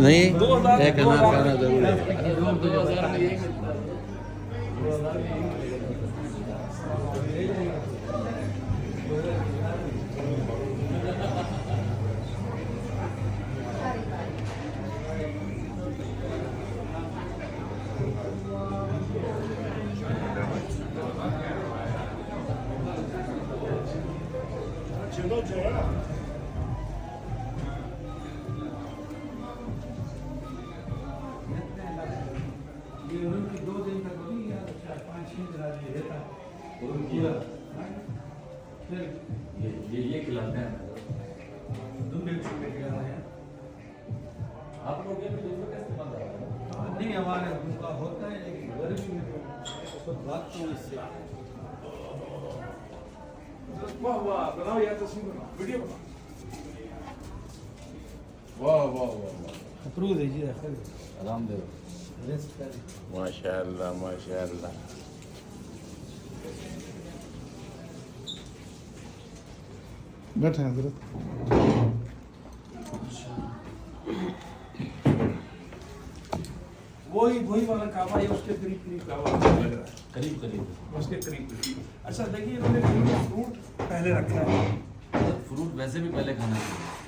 नहीं, 2000 एक अनार खाना जरूरी है। 2000 में यही मिलता है। ये उनकी 2 दिन तक होती है, 4-5-6 दिन आदमी रहता है। फिर ये खिलाते हैं। दूल्हे छूटे खिलाते हैं। आप लोग ये भी दूसरे कैसे बंद है? नहीं, हमारे उनका होता है, लेकिन गर्मी में तो बात तो इससे वाह वाह, बनाओ यार, तस्वीर बनाओ, वीडियो बनाओ। वाह वाह वाह वाह, अप्रूव दीजिए, आराम दे। रेस्ट करें। माशाअल्लाह माशाअल्लाह। बैठे हैं हजरत। वही वाला काबा है, उसके करीब करीब काबा लग रहा है, करीब करीब उसके करीब करीब। अच्छा देखिए, इन्होंने फ्रूट पहले रखा है। फ्रूट वैसे भी पहले खाना चाहिए।